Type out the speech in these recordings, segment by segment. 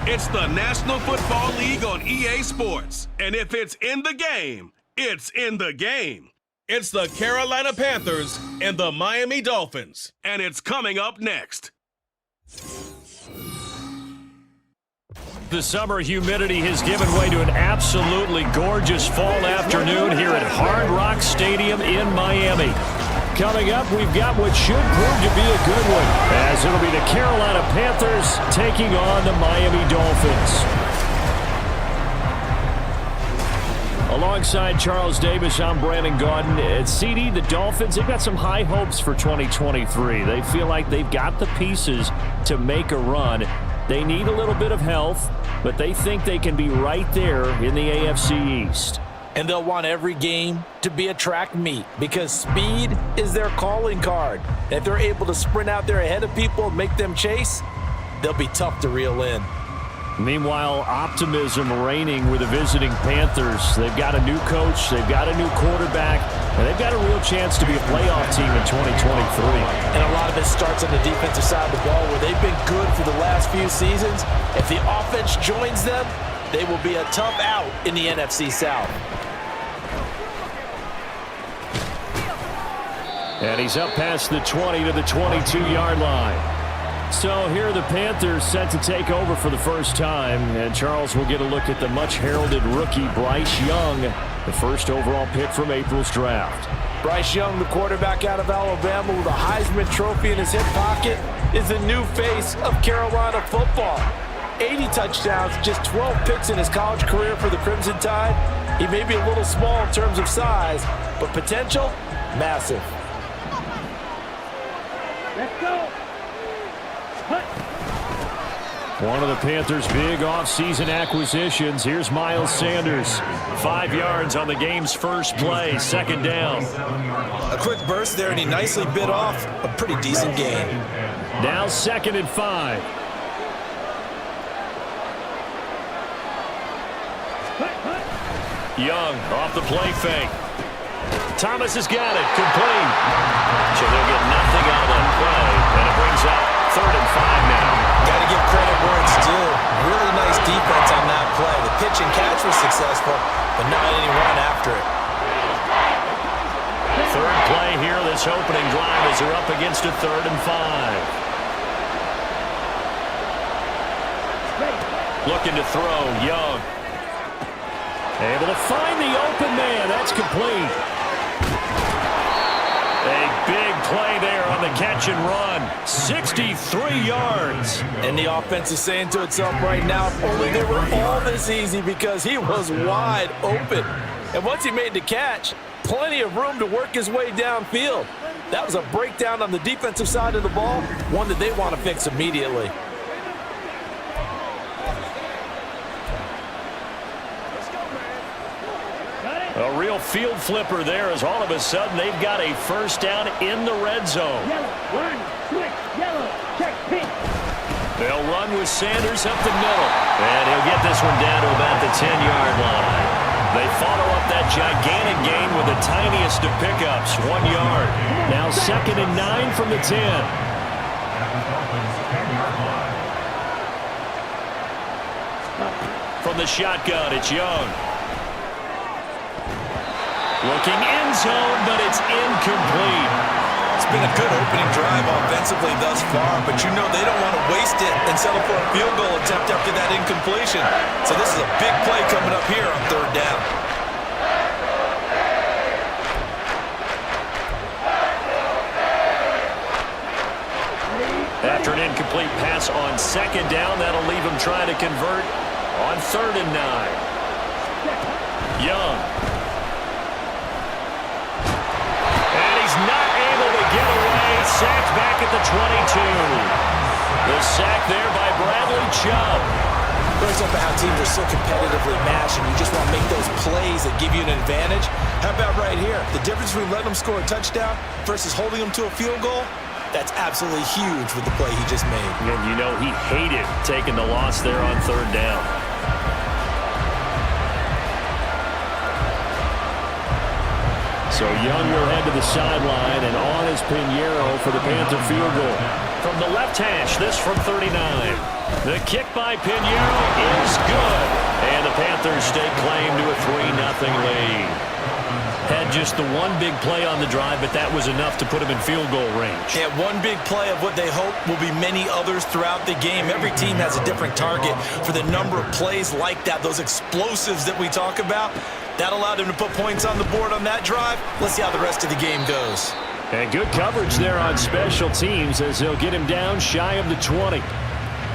It's the National Football League on EA Sports. And if it's in the game, it's in the game. It's the Carolina Panthers and the Miami Dolphins. And it's coming up next. The summer humidity has given way to an absolutely gorgeous fall afternoon here at Hard Rock Stadium in Miami. Coming up, we've got what should prove to be a good one, as it'll be the Carolina Panthers taking on the Miami Dolphins. Alongside Charles Davis, I'm Brandon Gaudin. At CD, the Dolphins, they've got some high hopes for 2023. They feel like they've got the pieces to make a run. They need a little bit of health, but they think they can be right there in the AFC East. And they'll want every game to be a track meet because speed is their calling card. And if they're able to sprint out there ahead of people and make them chase, they'll be tough to reel in. Meanwhile, optimism reigning with the visiting Panthers. They've got a new coach, they've got a new quarterback, and they've got a real chance to be a playoff team in 2023. And a lot of it starts on the defensive side of the ball where they've been good for the last few seasons. If the offense joins them, they will be a tough out in the NFC South. And he's up past the 20 to the 22-yard line. So here are the Panthers set to take over for the first time. And Charles will get a look at the much-heralded rookie Bryce Young, the first overall pick from April's draft. Bryce Young, the quarterback out of Alabama with a Heisman Trophy in his hip pocket, is the new face of Carolina football. 80 touchdowns, just 12 picks in his college career for the Crimson Tide. He may be a little small in terms of size, but potential, massive. Let's go. One of the Panthers' big offseason acquisitions. Here's Miles Sanders. 5 yards on the game's first play, second down. A quick burst there, and he nicely bit off a pretty decent gain. Now 2nd and 5. Young off the play fake. Thomas has got it, complete. So they'll get nothing out of that play, and it brings up 3rd and 5 now. Got to give credit where it's due. Really nice defense on that play. The pitch and catch was successful, but not any run after it. Third play here, this opening drive as they're up against a 3rd and 5. Looking to throw, Young. Able to find the open man. That's complete. A big play there on the catch and run. 63 yards. And the offense is saying to itself right now, if only they were all this easy, because he was wide open. And once he made the catch, plenty of room to work his way downfield. That was a breakdown on the defensive side of the ball, one that they want to fix immediately. A real field flipper there, as all of a sudden they've got a first down in the red zone. Yellow, run, switch, yellow, check, pink. They'll run with Sanders up the middle. And he'll get this one down to about the 10-yard line. They follow up that gigantic gain with the tiniest of pickups, 1 yard. Now 2nd and 9 from the 10. From the shotgun, it's Young. Looking end zone, but it's incomplete. It's been a good opening drive offensively thus far, but you know they don't want to waste it and settle for a field goal attempt after that incompletion. So this is a big play coming up here on 3rd down. After an incomplete pass on 2nd down, that'll leave him trying to convert on 3rd and 9. Young. Not able to get away. Sacked back at the 22. The sack there by Bradley Chubb. Brings up how teams are so competitively matched, and you just want to make those plays that give you an advantage. How about right here? The difference between letting them score a touchdown versus holding them to a field goal, that's absolutely huge with the play he just made. And you know he hated taking the loss there on 3rd down. So So Young will head to the sideline, and on is Pinheiro for the Panther field goal. From the left hash, this from 39. The kick by Pinheiro is good. And the Panthers stake claim to a 3-0 lead. Had just the one big play on the drive, but that was enough to put him in field goal range. Yeah, one big play of what they hope will be many others throughout the game. Every team has a different target for the number of plays like that, those explosives that we talk about. That allowed him to put points on the board on that drive. Let's see how the rest of the game goes. And good coverage there on special teams as they'll get him down shy of the 20.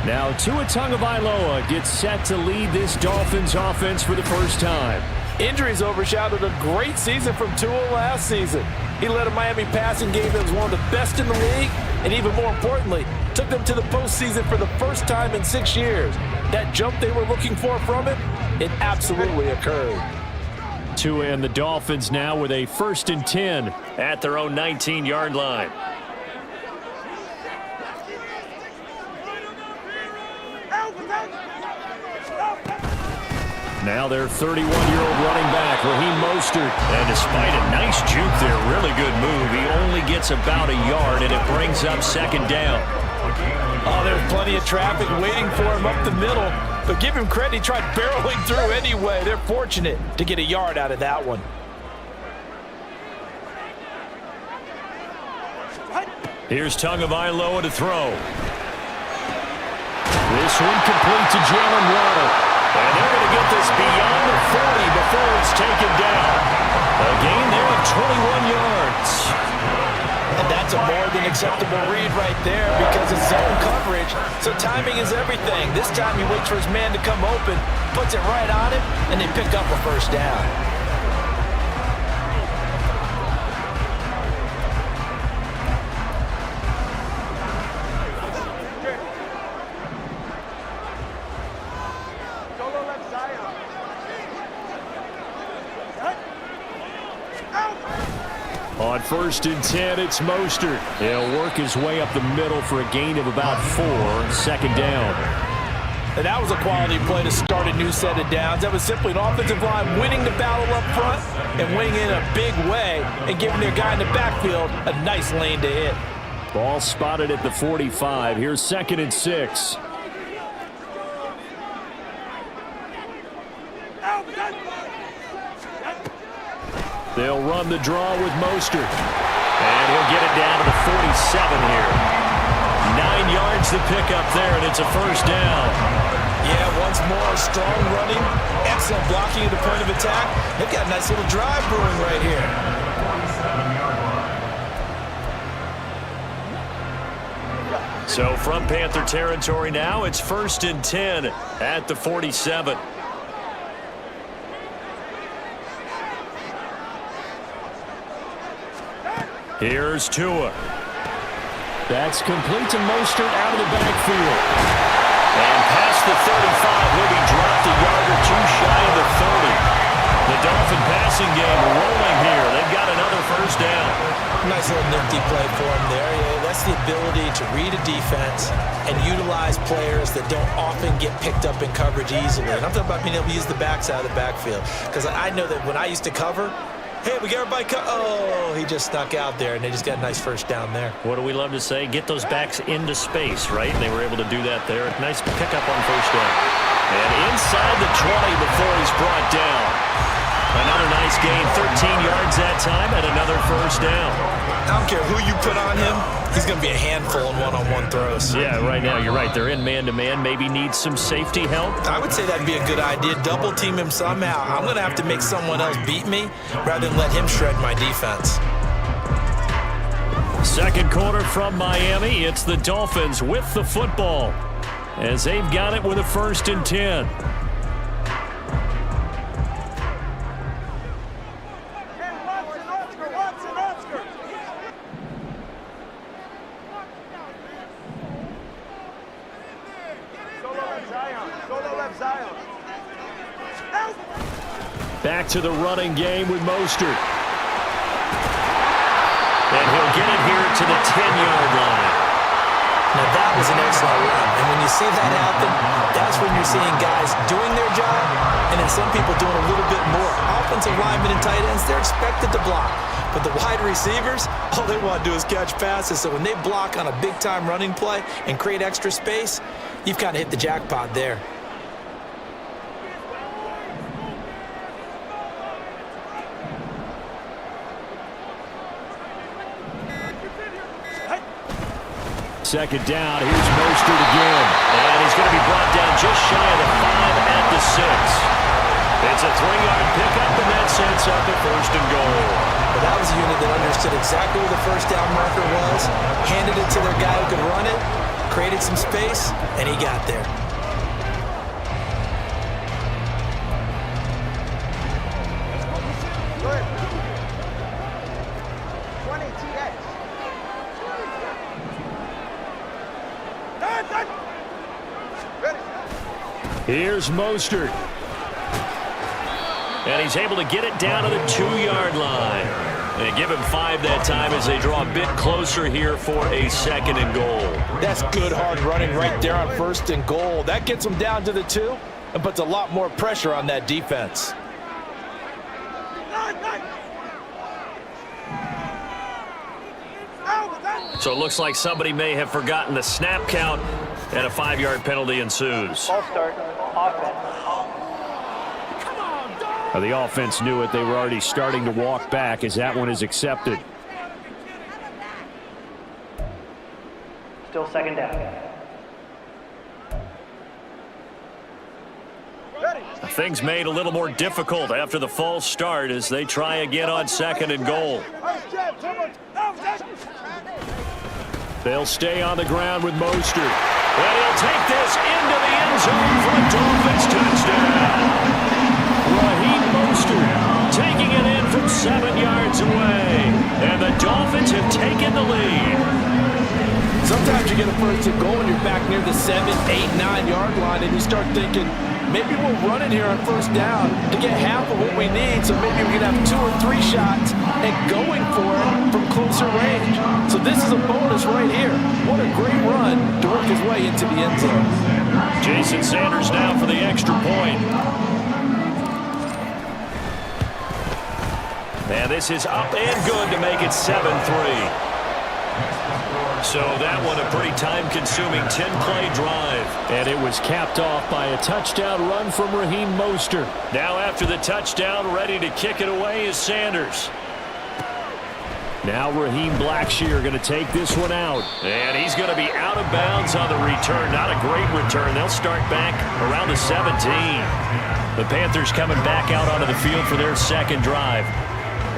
Now Tua Tagovailoa gets set to lead this Dolphins offense for the first time. Injuries overshadowed a great season from Tua last season. He led a Miami passing game that was one of the best in the league, and even more importantly, took them to the postseason for the first time in 6 years. That jump they were looking for from him, it absolutely occurred. Tua and the Dolphins now with a 1st and 10 at their own 19-yard line. Now their 31-year-old running back, Raheem Mostert. And despite a nice juke there, really good move, he only gets about a yard, and it brings up 2nd down. Oh, there's plenty of traffic waiting for him up the middle. But give him credit, he tried barreling through anyway. They're fortunate to get a yard out of that one. Here's Tagovailoa to throw. This one complete to Jalen Waddle. And they're going to get this beyond the 40 before it's taken down. A gain there of 21 yards. And that's a more than acceptable read right there because it's zone coverage, so timing is everything. This time he waits for his man to come open, puts it right on him, and they pick up a 1st down. On 1st and 10, it's Mostert. He'll work his way up the middle for a gain of about 4, 2nd down. And that was a quality play to start a new set of downs. That was simply an offensive line winning the battle up front and winning in a big way and giving their guy in the backfield a nice lane to hit. Ball spotted at the 45. Here's 2nd and 6. They'll run the draw with Mostert. And he'll get it down to the 47 here. 9 yards to pick up there, and it's a 1st down. Yeah, once more, strong running, excellent blocking at the point of attack. They've got a nice little drive brewing right here. So from Panther territory now, it's 1st and 10 at the 47. Here's Tua. That's complete to Mostert out of the backfield. And past the 35, he'll be dropped a yard or 2 shy of the 30. The Dolphin passing game rolling here. They've got another 1st down. Nice little nifty play for him there. Yeah, that's the ability to read a defense and utilize players that don't often get picked up in coverage easily. And I'm talking about being able to use the backs out of the backfield. Because I know that when I used to cover, hey, we got everybody oh, he just snuck out there, and they just got a nice 1st down there. What do we love to say? Get those backs into space, right? And they were able to do that there. Nice pickup on 1st down. And inside the 20 before he's brought down. Another nice gain, 13 yards that time, and another 1st down. I don't care who you put on him, he's going to be a handful in one-on-one throws. Yeah, right now, you're right. They're in man-to-man. Maybe need some safety help. I would say that'd be a good idea. Double team him somehow. I'm going to have to make someone else beat me rather than let him shred my defense. 2nd quarter from Miami. It's the Dolphins with the football as they've got it with a 1st and 10. Back to the running game with Mostert. And he'll get it here to the 10-yard line. Now that was an excellent run. And when you see that happen, that's when you're seeing guys doing their job and then some people doing a little bit more. Offensive linemen and tight ends, they're expected to block. But the wide receivers, all they want to do is catch passes. So when they block on a big-time running play and create extra space, you've kind of hit the jackpot there. Second down, here's Mostert again. And he's going to be brought down just shy of the 5 at the 6. It's a 3-yard pickup, and that sets up a 1st and goal. But that was a unit that understood exactly where the first down marker was, handed it to their guy who could run it, created some space, and he got there. Here's Mostert. And he's able to get it down to the 2-yard line. They give him 5 that time as they draw a bit closer here for a 2nd and goal. That's good hard running right there on 1st and goal. That gets them down to the 2 and puts a lot more pressure on that defense. So it looks like somebody may have forgotten the snap count, and a 5-yard penalty ensues. All start. Offense. The offense knew it. They were already starting to walk back as that one is accepted. Still 2nd down. Things made a little more difficult after the false start as they try again on 2nd and goal. They'll stay on the ground with Mostert. And he'll take this into the end zone for a Dolphins touchdown. Raheem Mostert taking it in from 7 yards away. And the Dolphins have taken the lead. Sometimes you get a 1st and goal and you're back near the 7, 8, 9-yard line and you start thinking, maybe we'll run it here on 1st down to get half of what we need, so maybe we can have 2 or 3 shots and going for it from closer range. So this is a bonus right here. What a great run to work his way into the end zone. Jason Sanders now for the extra point. And this is up and good to make it 7-3. So that one a pretty time-consuming 10-play drive. And it was capped off by a touchdown run from Raheem Mostert. Now after the touchdown, ready to kick it away is Sanders. Now Raheem Blackshear going to take this one out. And he's going to be out of bounds on the return. Not a great return. They'll start back around the 17. The Panthers coming back out onto the field for their 2nd drive.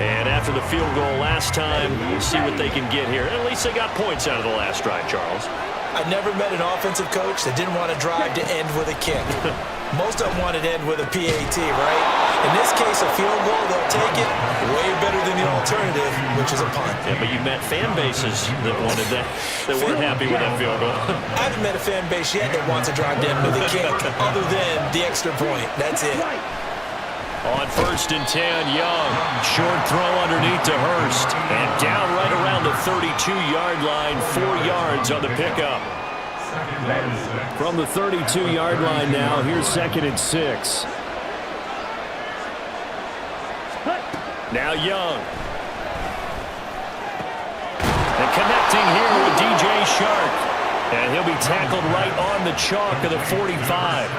And after the field goal last time, we'll see what they can get here. At least they got points out of the last drive, Charles. I never met an offensive coach that didn't want to drive to end with a kick. Most of them wanted to end with a PAT, right? In this case, a field goal, they'll take it way better than the alternative, which is a punt. Yeah, but you met fan bases that wanted that, that weren't happy with that field goal. I haven't met a fan base yet that wants to drive to end with a kick other than the extra point. That's it. On 1st and 10, Young. Short throw underneath to Hurst. And down right around the 32-yard line, 4 yards on the pickup. From the 32-yard line now, here's 2nd and 6. Now Young. And connecting here with DJ Shark. And he'll be tackled right on the chalk of the 45.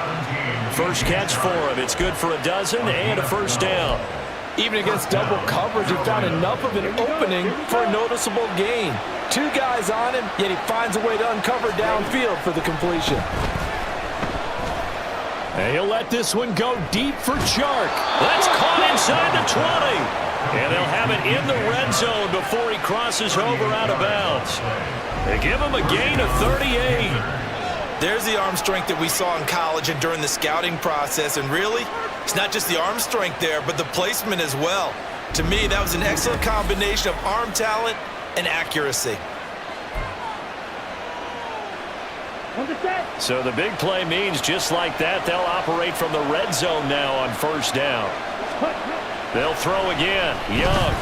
First catch for him. It's good for a dozen and a 1st down. Even against double coverage, he found enough of an opening for a noticeable gain. 2 guys on him, yet he finds a way to uncover downfield for the completion. And he'll let this one go deep for Chark. That's caught inside the 20. And they'll have it in the red zone before he crosses over out of bounds. They give him a gain of 38. There's the arm strength that we saw in college and during the scouting process. And really, it's not just the arm strength there, but the placement as well. To me, that was an excellent combination of arm talent and accuracy. So the big play means just like that, they'll operate from the red zone now on 1st down. They'll throw again. Young.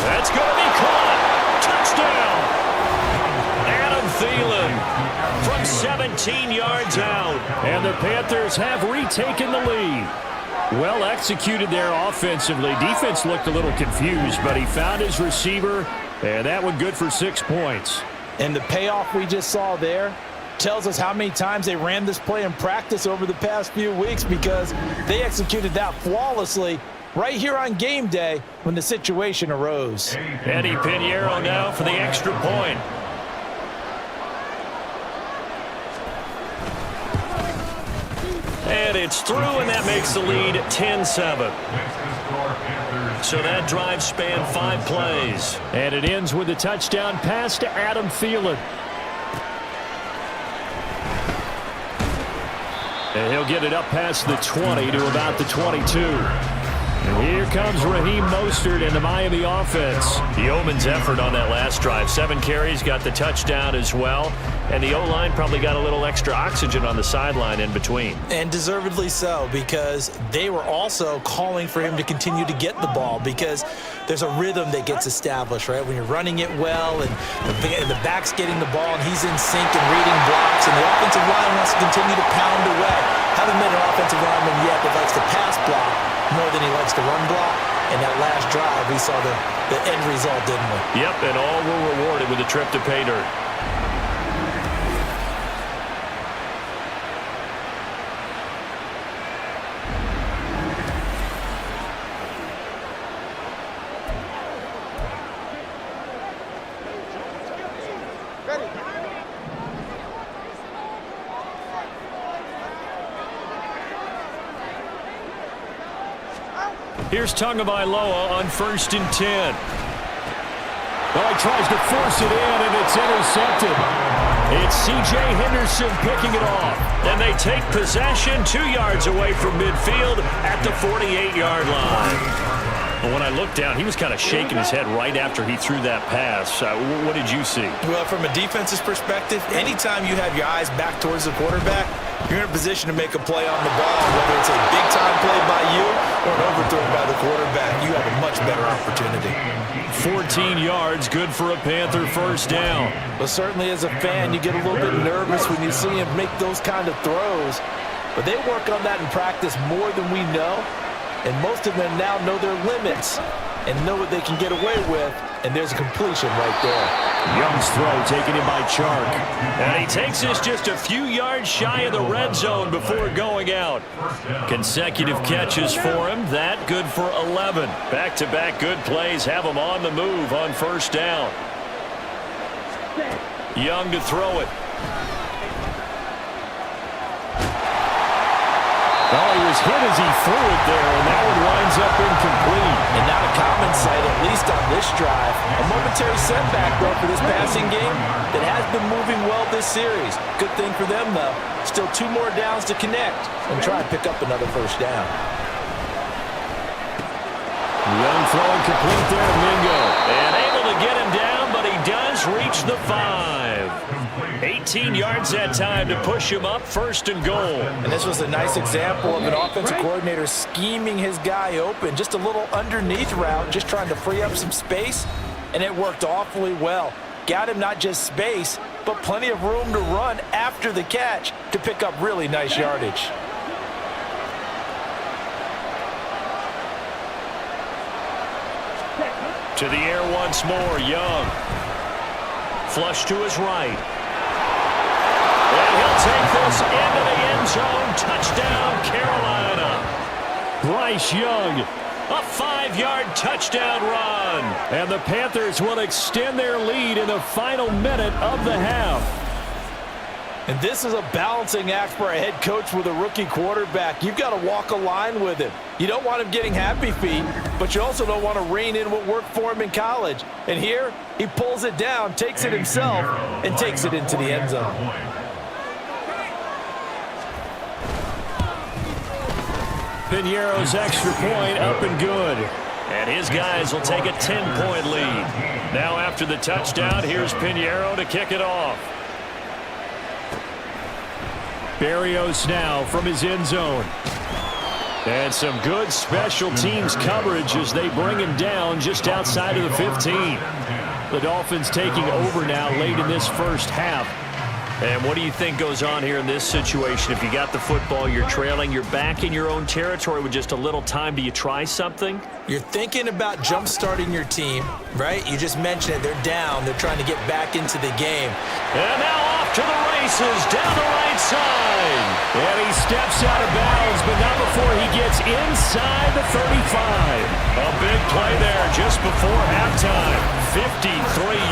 That's going to be caught. Touchdown. from 17 yards out. And the Panthers have retaken the lead. Well executed there offensively. Defense looked a little confused, but he found his receiver, and that one good for 6 points. And the payoff we just saw there tells us how many times they ran this play in practice over the past few weeks, because they executed that flawlessly right here on game day when the situation arose. Eddie Pinheiro now for the extra point. And it's through, and that makes the lead 10-7. So that drive spanned 5 plays. And it ends with a touchdown pass to Adam Thielen. And he'll get it up past the 20 to about the 22. And here comes Raheem Mostert in the Miami offense. The Yeoman's effort on that last drive. 7 carries, got the touchdown as well. And the O-line probably got a little extra oxygen on the sideline in between. And deservedly so, because they were also calling for him to continue to get the ball, because there's a rhythm that gets established, right? When you're running it well and the back's getting the ball and he's in sync and reading blocks, and the offensive line wants to continue to pound away. Haven't met an offensive lineman yet that likes to pass block more than he likes to run block. And that last drive, we saw the end result, didn't we? Yep, and all were rewarded with a trip to pay dirt. Here's Tagovailoa on 1st and 10. Well, he tries to force it in, and it's intercepted. It's C.J. Henderson picking it off. And they take possession 2 yards away from midfield at the 48-yard line. But when I looked down, he was kind of shaking his head right after he threw that pass. What did you see? Well, from a defense's perspective, anytime you have your eyes back towards the quarterback, you're in a position to make a play on the ball, whether it's a big-time play by you or an overthrow by the quarterback. You have a much better opportunity. 14 yards, good for a Panther first down. But certainly as a fan, you get a little bit nervous when you see him make those kind of throws. But they work on that in practice more than we know. And most of them now know their limits and know what they can get away with. And there's a completion right there. Young's throw taken in by Chark. And he takes this just a few yards shy of the red zone before going out. Consecutive catches for him. That good for 11. Back-to-back good plays have him on the move on first down. Young to throw it. Oh, he was hit as he threw it there, and that one winds up incomplete. And not a common sight, at least on this drive. A momentary setback, though, for this passing game that has been moving well this series. Good thing for them, though. Still 2 more downs to connect and try and pick up another first down. Young throwing complete there to Mingo. And able to get him down, but he does reach the 5. 18 yards that time to push him up, 1st and goal. And this was a nice example of an offensive coordinator scheming his guy open. Just a little underneath route, just trying to free up some space, and it worked awfully well. Got him not just space, but plenty of room to run after the catch to pick up really nice yardage. To the air once more, Young. Flush to his right. And he'll take this into the end zone. Touchdown, Carolina. Bryce Young. A 5-yard touchdown run. And the Panthers will extend their lead in the final minute of the half. And this is a balancing act for a head coach with a rookie quarterback. You've got to walk a line with him. You don't want him getting happy feet, but you also don't want to rein in what worked for him in college. And here, he pulls it down, takes it himself, and takes it into the end zone. Pinheiro's extra point up and good. And his guys will take a 10-point lead. Now after the touchdown, here's Pinheiro to kick it off. Berrios now from his end zone. And some good special teams coverage as they bring him down just outside of the 15. The Dolphins taking over now late in this first half. And what do you think goes on here in this situation? If you got the football, you're trailing, you're back in your own territory with just a little time. Do you try something? You're thinking about jump-starting your team, right? You just mentioned it. They're down. They're trying to get back into the game. And now off to the races, down the right side. And he steps out of bounds, but not before he gets inside the 35. A big play there just before halftime. 53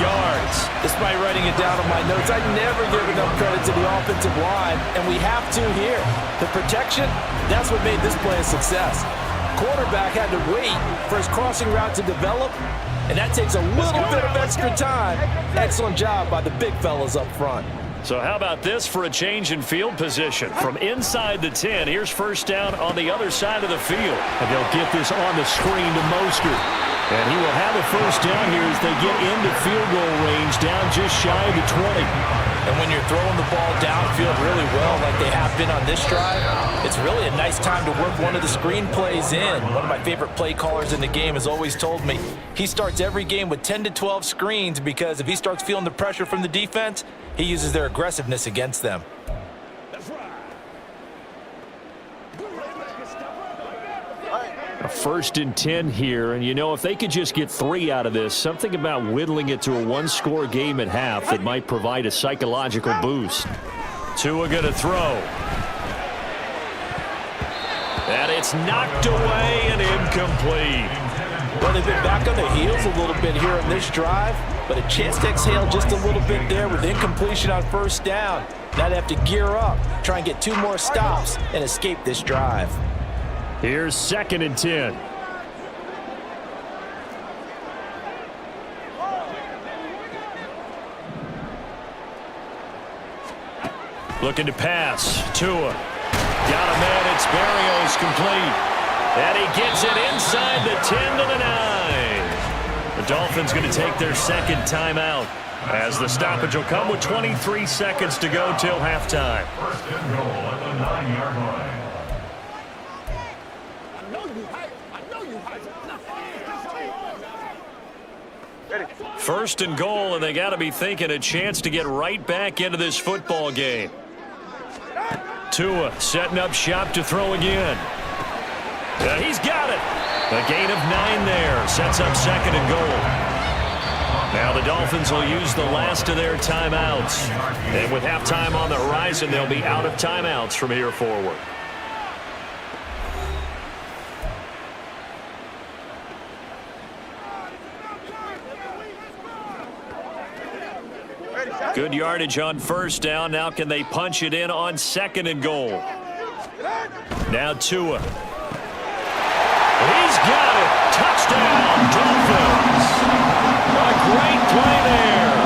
yards. Despite writing it down on my notes, I never give enough credit to the offensive line, and we have to here. The protection, that's what made this play a success. Quarterback had to wait for his crossing route to develop, and that takes a little bit of extra time. Excellent job by the big fellas up front. So how about this for a change in field position? From inside the 10, here's first down on the other side of the field. And they'll get this on the screen to Mostert. And he will have a first down here as they get into field goal range, down just shy of the 20. And when you're throwing the ball downfield really well like they have been on this drive, it's really a nice time to work one of the screen plays in. One of my favorite play callers in the game has always told me he starts every game with 10 to 12 screens because if he starts feeling the pressure from the defense, he uses their aggressiveness against them. A 1st and 10 here, and you know, if they could just get 3 out of this, something about whittling it to a one-score game at half that might provide a psychological boost. Tua going to throw. And it's knocked away and incomplete. Well, they've been back on their heels a little bit here on this drive, but a chance to exhale just a little bit there with incompletion on first down. Now they have to gear up, try and get 2 more stops, and escape this drive. Here's 2nd and 10. Looking to pass. Tua. Got a man. It's Barrios complete. And he gets it inside the 10 to the 9. The Dolphins going to take their 2nd timeout as the stoppage will come with 23 seconds to go till halftime. 1st and goal at the 9-yard line. First and goal, and they got to be thinking a chance to get right back into this football game. Tua setting up shop to throw again. He's got it. A gain of 9 there. Sets up 2nd and goal. Now the Dolphins will use the last of their timeouts. And with halftime on the horizon, they'll be out of timeouts from here forward. Good yardage on first down. Now can they punch it in on 2nd and goal? Now Tua. He's got it. Touchdown, Dolphins. A great play there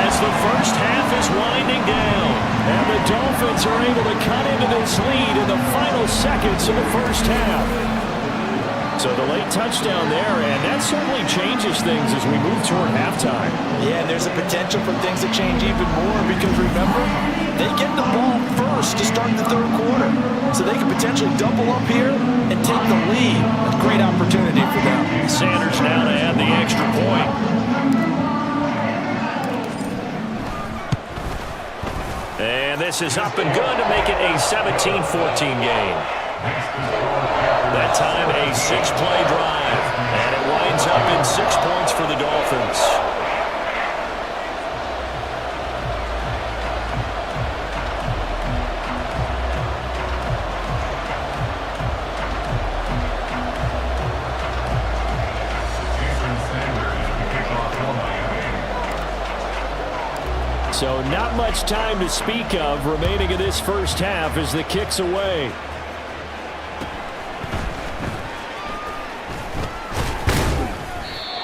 as the first half is winding down. And the Dolphins are able to cut into this lead in the final seconds of the first half. So the late touchdown there, and that certainly changes things as we move toward halftime. Yeah, and there's a potential for things to change even more because remember, they get the ball first to start the 3rd quarter. So they can potentially double up here and take the lead. A great opportunity for them. Sanders now to add the extra point. And this is up and good to make it a 17-14 game. That time a 6-play drive. And it winds up in 6 points for the Dolphins. So not much time to speak of remaining in this first half as the kick's away.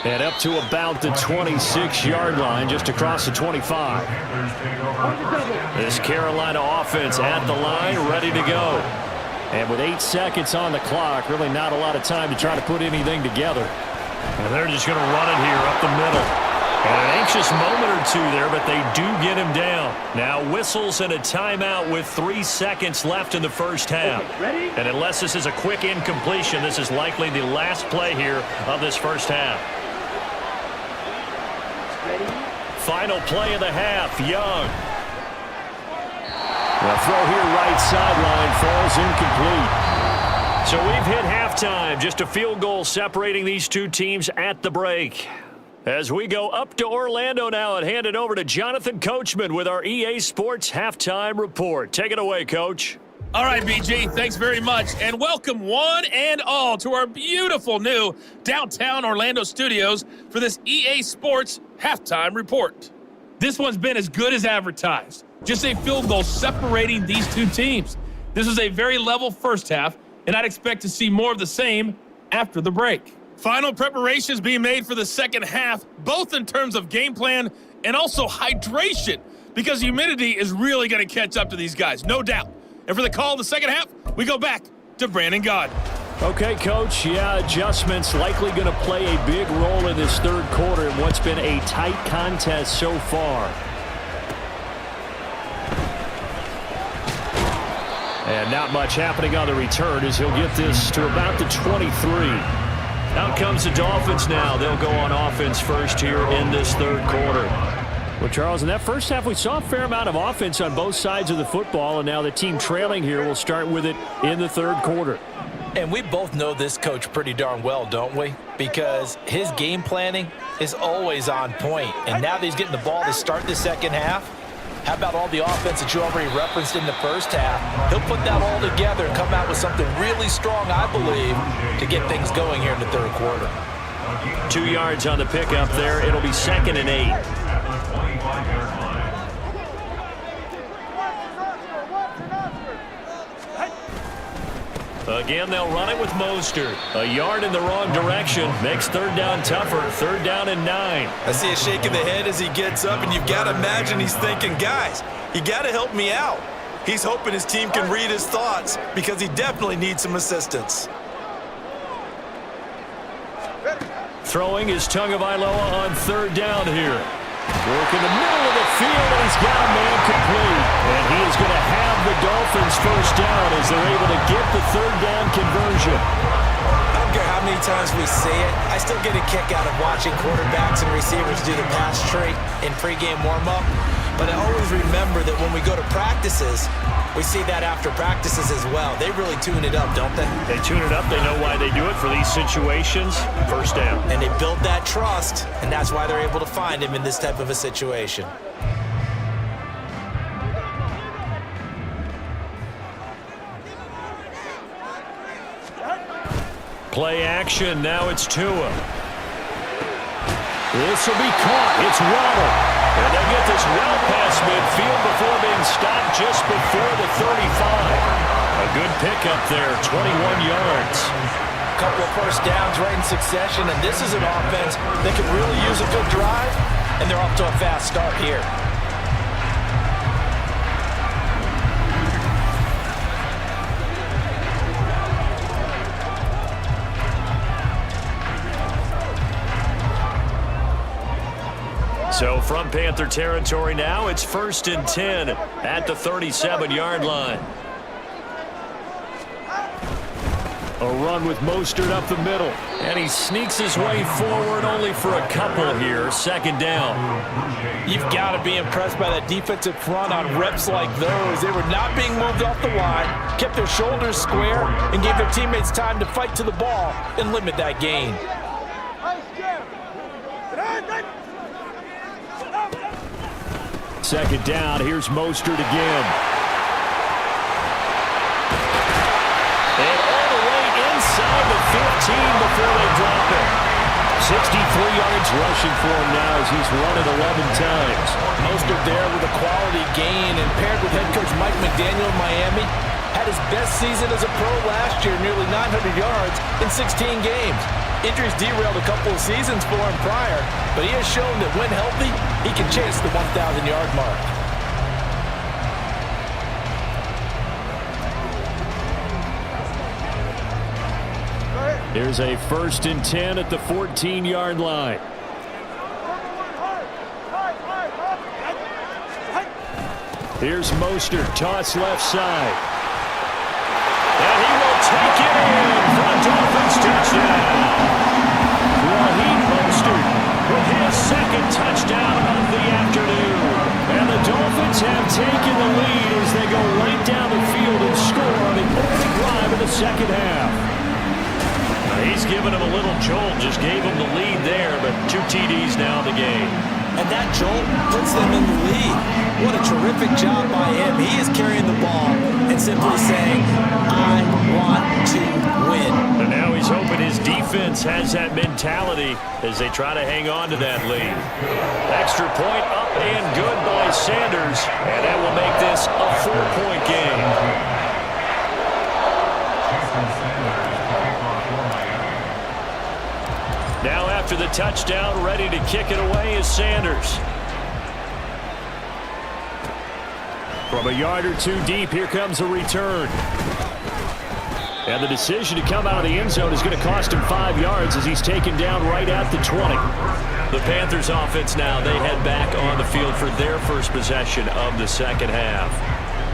And up to about the 26-yard line, just across the 25. This Carolina offense at the line, ready to go. And with 8 seconds on the clock, really not a lot of time to try to put anything together. And they're just going to run it here up the middle. And an anxious moment or two there, but they do get him down. Now whistles and a timeout with 3 seconds left in the first half. And unless this is a quick incompletion, this is likely the last play here of this first half. Final play of the half, Young. The throw here right sideline falls incomplete. So we've hit halftime. Just a field goal separating these two teams at the break. As we go up to Orlando now and hand it over to Jonathan Coachman with our EA Sports Halftime Report. Take it away, Coach. All right, BG, thanks very much. And welcome one and all to our beautiful new downtown Orlando studios for this EA Sports Halftime Report. This one's been as good as advertised. Just a field goal separating these two teams. This was a very level first half, and I'd expect to see more of the same after the break. Final preparations being made for the second half, both in terms of game plan and also hydration, because humidity is really going to catch up to these guys, no doubt. And for the call of the second half, we go back to Brandon Gaudin. Okay, Coach. Yeah, adjustments likely going to play a big role in this third quarter in what's been a tight contest so far. And not much happening on the return as he'll get this to about the 23. Out comes the Dolphins now. They'll go on offense first here in this third quarter. Well, Charles, in that first half, we saw a fair amount of offense on both sides of the football, and now the team trailing here will start with it in the third quarter. And we both know this coach pretty darn well, don't we? Because his game planning is always on point. And now that he's getting the ball to start the second half, how about all the offense that you already referenced in the first half? He'll put that all together and come out with something really strong, I believe, to get things going here in the third quarter. 2 yards on the pickup there. It'll be 2nd and 8. Again, they'll run it with Mostert. A yard in the wrong direction. Makes third down tougher. 3rd down and 9. I see a shake of the head as he gets up, and you've got to imagine he's thinking, guys, you got to help me out. He's hoping his team can read his thoughts because he definitely needs some assistance. Throwing is Tagovailoa on 3rd down here. Work in the middle of the field, and he's got a man complete. And he is going to have the Dolphins first down as they're able to get the 3rd down conversion. I don't care how many times we see it. I still get a kick out of watching quarterbacks and receivers do the pass tree in pregame warm-up. But I always remember that when we go to practices, we see that after practices as well. They really tune it up, don't they? They tune it up. They know why they do it for these situations. First down. And they build that trust, and that's why they're able to find him in this type of a situation. Play action. Now it's Tua. This will be caught. It's Waddle. And they get this well past midfield before being stopped just before the 35. A good pickup there, 21 yards. A couple of first downs right in succession, and this is an offense that could really use a good drive, and they're off to a fast start here. So from Panther territory now, it's 1st and 10 at the 37-yard line. A run with Mostert up the middle. And he sneaks his way forward only for a couple here. 2nd down. You've got to be impressed by that defensive front on reps like those. They were not being moved off the line, kept their shoulders square, and gave their teammates time to fight to the ball and limit that gain. 2nd down. Here's Mostert again. And all the way inside the 15 before they drop it. 63 yards rushing for him now as he's run it 11 times. Mostert there with a quality gain, and paired with head coach Mike McDaniel in Miami, had his best season as a pro last year, nearly 900 yards in 16 games. Injuries derailed a couple of seasons for him prior, but he has shown that when healthy, he can chase the 1,000-yard mark. Here's a 1st and 10 at the 14-yard line. Here's Mostert, toss left side. And he will take it in for a Dolphins touchdown. Raheem Mostert with his 2nd touchdown of the afternoon. And the Dolphins have taken the lead as they go second half. He's given him a little jolt, just gave him the lead there, but 2 TDs now in the game. And that jolt puts them in the lead. What a terrific job by him. He is carrying the ball and simply saying, I want to win. And now he's hoping his defense has that mentality as they try to hang on to that lead. Extra point up and good by Sanders, and that will make this a 4-point game. Now after the touchdown, ready to kick it away is Sanders. From a yard or 2 deep, here comes a return. And the decision to come out of the end zone is going to cost him 5 yards as he's taken down right at the 20. The Panthers offense now, they head back on the field for their first possession of the second half.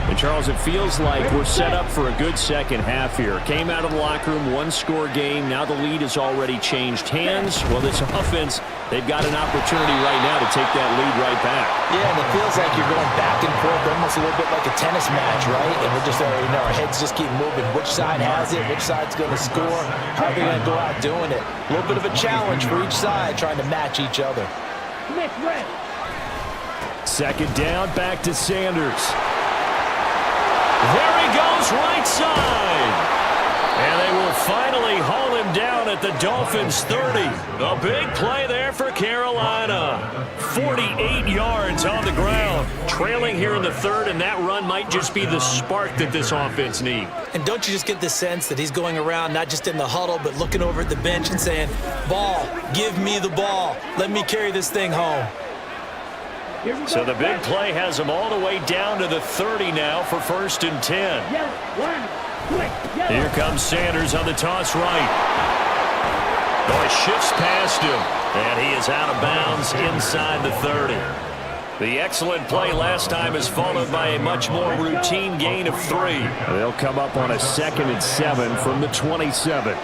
And, Charles, it feels like we're set up for a good second half here. Came out of the locker room, 1-score game. Now the lead has already changed hands. Well, this offense, they've got an opportunity right now to take that lead right back. Yeah, and it feels like you're going back and forth, almost a little bit like a tennis match, right? And we're just, our heads just keep moving. Which side has it? Which side's going to score? How are they going to go out doing it? A little bit of a challenge for each side, trying to match each other. Second down, back to Sanders. There he goes, right side. And they will finally haul him down at the Dolphins' 30. A big play there for Carolina. 48 yards on the ground. Trailing here in the third, and that run might just be the spark that this offense needs. And don't you just get the sense that he's going around, not just in the huddle, but looking over at the bench and saying, ball, give me the ball. Let me carry this thing home. So the big play has him all the way down to the 30 now for 1st and 10. Here comes Sanders on the toss right. Oh, he shifts past him, and he is out of bounds inside the 30. The excellent play last time is followed by a much more routine gain of 3. They'll come up on a 2nd and 7 from the 27.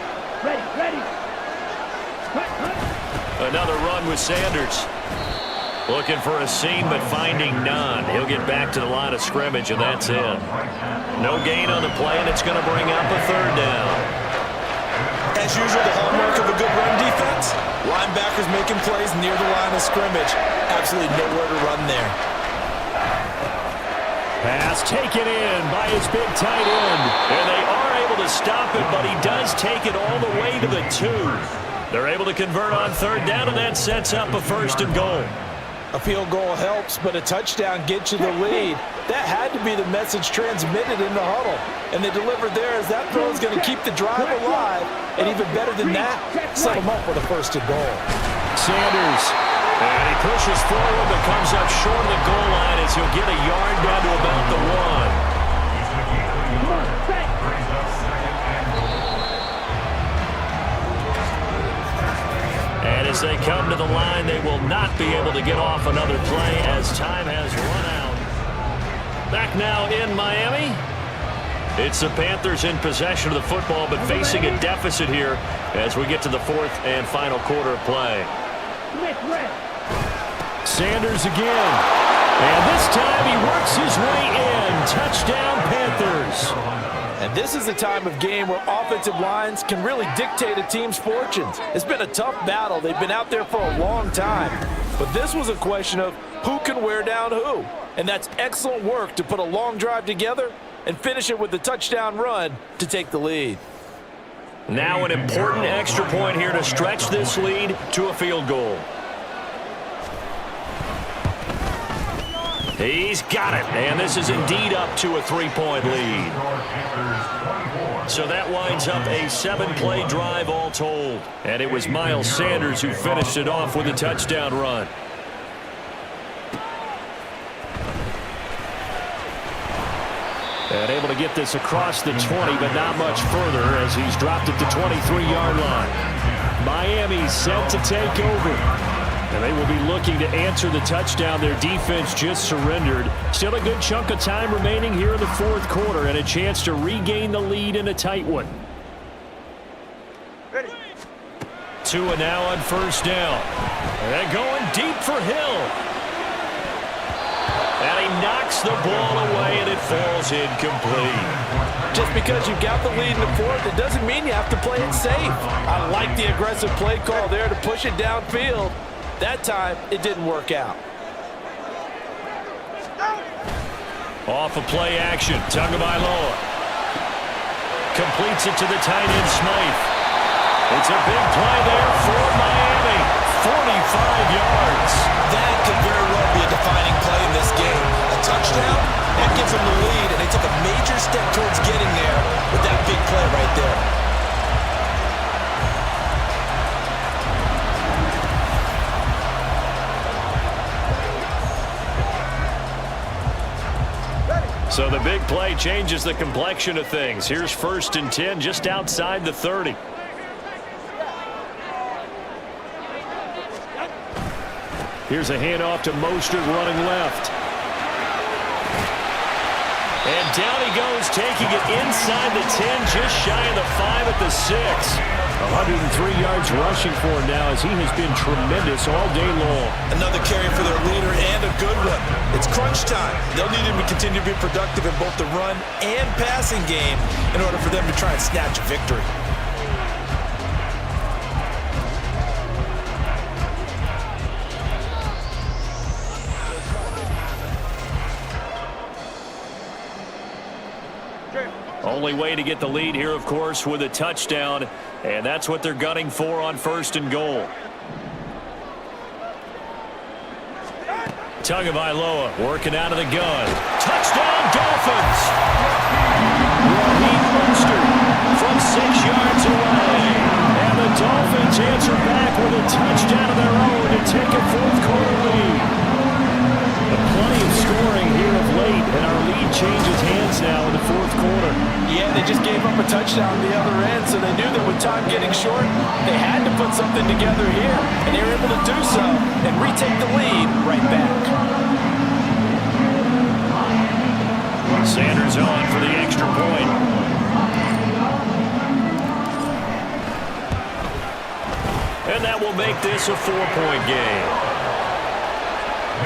Another run with Sanders. Looking for a seam, but finding none. He'll get back to the line of scrimmage, and that's it. No gain on the play, and it's going to bring up a 3rd down. As usual, the hallmark of a good run defense, linebackers making plays near the line of scrimmage. Absolutely nowhere to run there. Pass taken in by his big tight end. And they are able to stop it, but he does take it all the way to the 2. They're able to convert on 3rd down, and that sets up a 1st and goal. A field goal helps, but a touchdown gets you the lead. That had to be the message transmitted in the huddle. And they delivered there as that throw is going to keep the drive alive. And even better than that, set them up with a 1st and goal. Sanders. And he pushes forward, but comes up short of the goal line as he'll get a yard down to about the 1. And as they come to the line, they will not be able to get off another play as time has run out. Back now in Miami. It's the Panthers in possession of the football, but facing a deficit here as we get to the 4th and final quarter of play. Sanders again. And this time he works his way in. Touchdown, Panthers. And this is the time of game where offensive lines can really dictate a team's fortunes. It's been a tough battle. They've been out there for a long time. But this was a question of who can wear down who. And that's excellent work to put a long drive together and finish it with the touchdown run to take the lead. Now an important extra point here to stretch this lead to a field goal. He's got it, and this is indeed up to a 3-point lead. So that winds up a 7-play drive all told. And it was Miles Sanders who finished it off with a touchdown run. And able to get this across the 20, but not much further as he's dropped it to 23-yard line. Miami set to take over. And they will be looking to answer the touchdown their defense just surrendered. Still a good chunk of time remaining here in the 4th quarter and a chance to regain the lead in a tight one. Tua now on 1st down. And going deep for Hill. And he knocks the ball away, and it falls incomplete. Just because you've got the lead in the fourth, it doesn't mean you have to play it safe. I like the aggressive play call there to push it downfield. That time, it didn't work out. Off of play action, Tagovailoa completes it to the tight end Smythe. It's a big play there for Miami. 45 yards. That could very well be a defining play in this game. A touchdown, that gives them the lead, and they took a major step towards getting there with that big play right there. So the big play changes the complexion of things. Here's 1st and 10 just outside the 30. Here's a handoff to Mostert running left. And down he goes, taking it inside the 10, just shy of the 5 at the 6. 103 yards rushing for him now as he has been tremendous all day long. Another carry for their leader and a good one. It's crunch time. They'll need him to continue to be productive in both the run and passing game in order for them to try and snatch a victory. Only way to get the lead here, of course, with a touchdown, and that's what they're gunning for on 1st and goal. Tagovailoa working out of the gun. Touchdown, Dolphins! Raheem Mostert from 6 yards away. And the Dolphins answer back with a touchdown of their own to take a 4th quarter lead. Plenty of scoring here of late, and our lead changes hands now in the 4th quarter. Yeah, they just gave up a touchdown on the other end, so they knew that with time getting short, they had to put something together here, and they were able to do so and retake the lead right back. Sanders on for the extra point. And that will make this a 4-point game.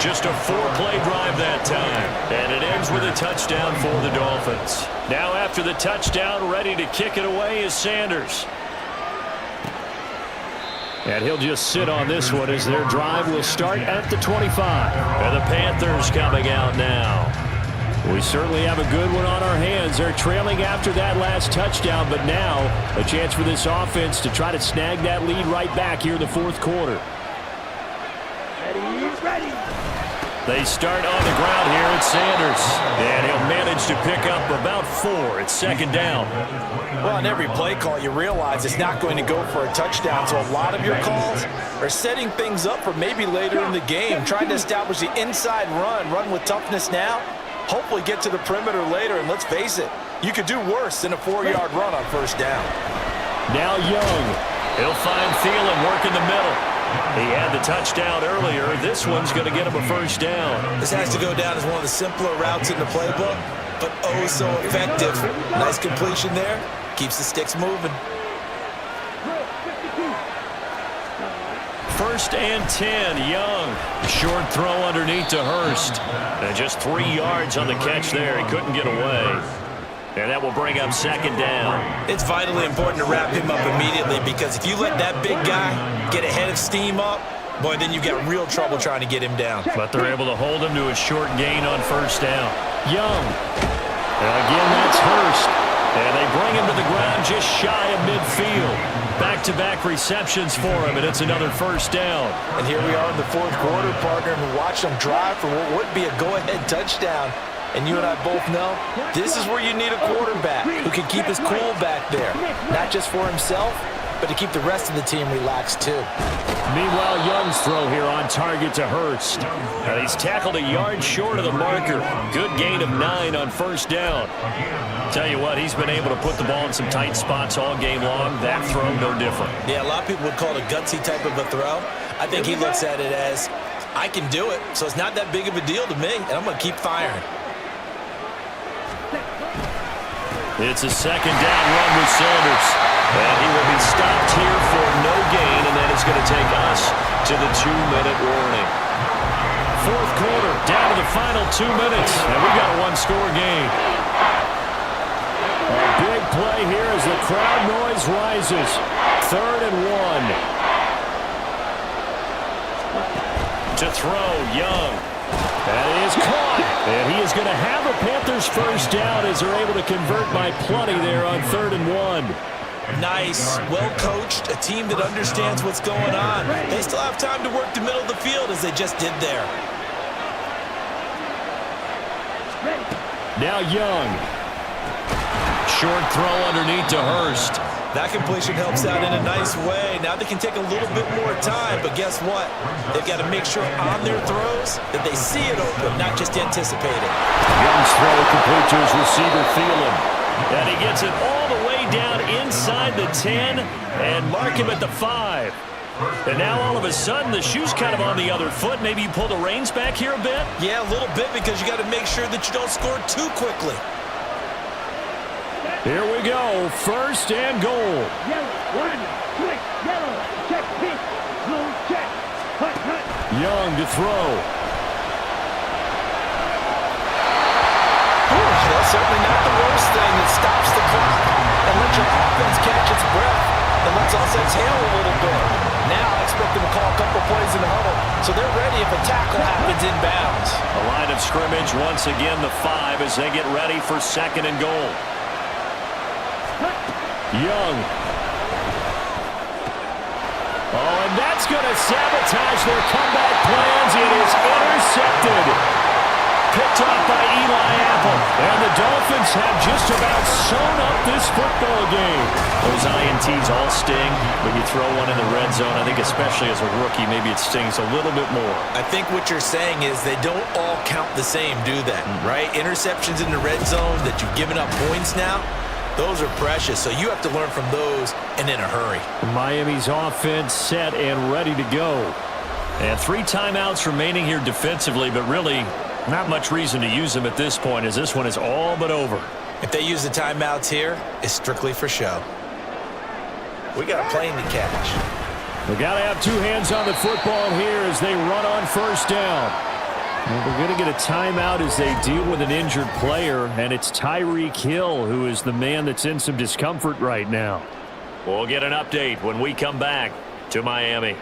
Just a 4-play drive that time. And it ends with a touchdown for the Dolphins. Now after the touchdown, ready to kick it away is Sanders. And he'll just sit on this one as their drive will start at the 25. And the Panthers coming out now. We certainly have a good one on our hands. They're trailing after that last touchdown, but now a chance for this offense to try to snag that lead right back here in the 4th quarter. They start on the ground here at Sanders. And he'll manage to pick up about 4. It's 2nd down. Well, on every play call, you realize it's not going to go for a touchdown, so a lot of your calls are setting things up for maybe later in the game, trying to establish the inside run with toughness now, hopefully get to the perimeter later, and let's face it, you could do worse than a 4-yard run on 1st down. Now Young. He'll find Thielen work in the middle. He had the touchdown earlier. This one's going to get him a 1st down. This has to go down as one of the simpler routes in the playbook, but oh so effective. Nice completion there. Keeps the sticks moving. 1st and 10, Young. Short throw underneath to Hurst. And just 3 yards on the catch there. He couldn't get away. And that will bring up 2nd down. It's vitally important to wrap him up immediately because if you let that big guy get ahead of steam up, boy, then you've got real trouble trying to get him down. But they're able to hold him to a short gain on 1st down. Young. And again, that's Hurst. And they bring him to the ground just shy of midfield. Back-to-back receptions for him, and it's another 1st down. And here we are in the 4th quarter, partner, and we watch them drive for what would be a go-ahead touchdown. And you and I both know this is where you need a quarterback who can keep his cool back there, not just for himself, but to keep the rest of the team relaxed too. Meanwhile, Young's throw here on target to Hurst. And he's tackled a yard short of the marker. Good gain of 9 on 1st down. Tell you what, he's been able to put the ball in some tight spots all game long. That throw, no different. Yeah, a lot of people would call it a gutsy type of a throw. I think he looks at it as, I can do it, so it's not that big of a deal to me, and I'm going to keep firing. It's a 2nd down run with Sanders. And he will be stopped here for no gain, and that is going to take us to the 2-minute warning. 4th quarter, down to the final 2 minutes. And we've got a one-score game. A big play here as the crowd noise rises. 3rd and 1. To throw, Young. That is caught. And he is going to have a Panthers first down as they're able to convert by plenty there on 3rd and 1. Nice, well-coached, a team that understands what's going on. They still have time to work the middle of the field as they just did there. Now Young. Short throw underneath to Hurst. That completion helps out in a nice way. Now they can take a little bit more time, but guess what? They've got to make sure on their throws that they see it open, not just anticipate it. Young's throw complete to his receiver, Thielen. And he gets it all the way down inside the 10 and mark him at the 5. And now all of a sudden the shoe's kind of on the other foot. Maybe you pull the reins back here a bit? Yeah, a little bit because you got to make sure that you don't score too quickly. Here we go, 1st and goal. Yellow, 1, quick, yellow, check, pitch, blue, check, hut, hut. Young to throw. That's certainly not the worst thing. It stops the clock and lets your offense catch its breath and lets us exhale a little bit. Now I expect them to call a couple plays in the huddle so they're ready if a tackle happens inbounds. A line of scrimmage, once again the 5 as they get ready for 2nd and goal. Young. Oh, and that's going to sabotage their comeback plans. It is intercepted. Picked off by Eli Apple. And the Dolphins have just about sewn up this football game. Those INTs all sting, but you throw one in the red zone, I think especially as a rookie, maybe it stings a little bit more. I think what you're saying is they don't all count the same, do they? Right? Interceptions in the red zone that you've given up points now, those are precious, so you have to learn from those and in a hurry. Miami's offense set and ready to go. And 3 timeouts remaining here defensively, but really not much reason to use them at this point as this one is all but over. If they use the timeouts here, it's strictly for show. We got a plane to catch. We got to have 2 hands on the football here as they run on 1st down. Well, we're going to get a timeout as they deal with an injured player, and it's Tyreek Hill who is the man that's in some discomfort right now. We'll get an update when we come back to Miami.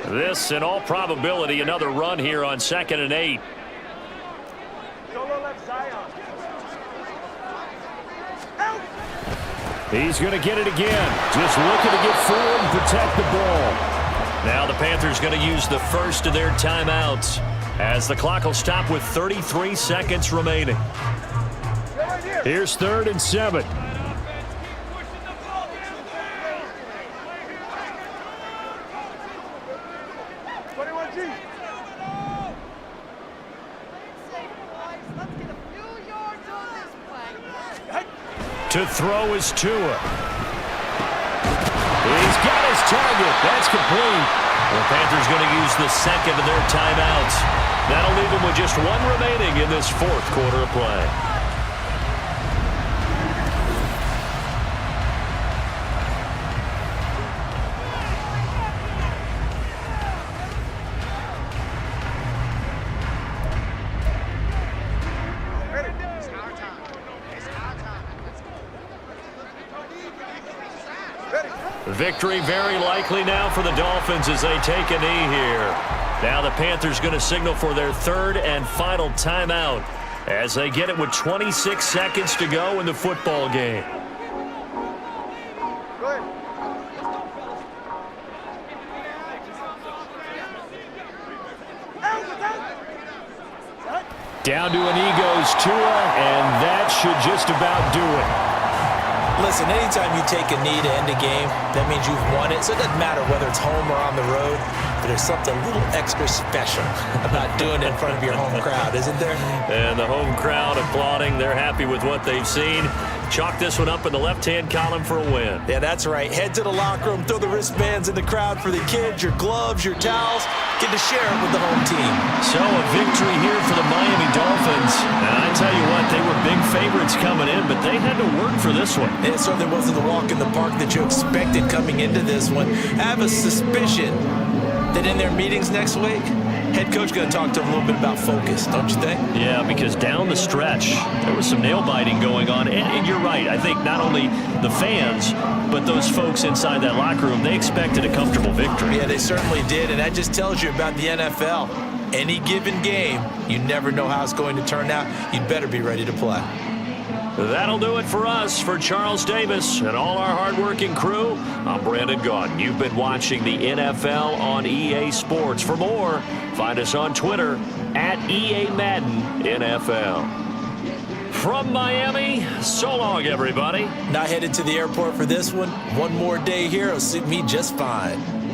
This, in all probability, another run here on 2nd and 8. He's going to get it again. Just looking to get forward and protect the ball. Now the Panthers going to use the first of their timeouts as the clock will stop with 33 seconds remaining. Here's 3rd and 7. To throw is Tua. He's got his target. That's complete. The Panthers going to use the 2nd of their timeouts. That'll leave them with just 1 remaining in this 4th quarter of play. Victory very likely now for the Dolphins as they take a knee here. Now the Panthers going to signal for their 3rd and final timeout as they get it with 26 seconds to go in the football game. Down to an Eagles Tua, and that should just about do it. Listen, anytime you take a knee to end a game, that means you've won it. So it doesn't matter whether it's home or on the road, but there's something a little extra special about doing it in front of your home crowd, isn't there? And the home crowd applauding. They're happy with what they've seen. Chalk this one up in the left-hand column for a win. Yeah, that's right. Head to the locker room, throw the wristbands in the crowd for the kids, your gloves, your towels. Get to share it with the home team. So a victory here for the Miami Dolphins. And I tell you what, they were big favorites coming in, but they had to work for this one. It certainly wasn't the walk in the park that you expected coming into this one. I have a suspicion that in their meetings next week, head coach going to talk to him a little bit about focus, don't you think? Yeah, because down the stretch, there was some nail-biting going on. And you're right. I think not only the fans, but those folks inside that locker room, they expected a comfortable victory. Yeah, they certainly did, and that just tells you about the NFL. Any given game, you never know how it's going to turn out. You'd better be ready to play. That'll do it for us. For Charles Davis and all our hardworking crew, I'm Brandon Gaudin. You've been watching the NFL on EA Sports. For more, find us on Twitter at EA Madden NFL. From Miami, so long, everybody. Not headed to the airport for this one. One more day here will suit me just fine.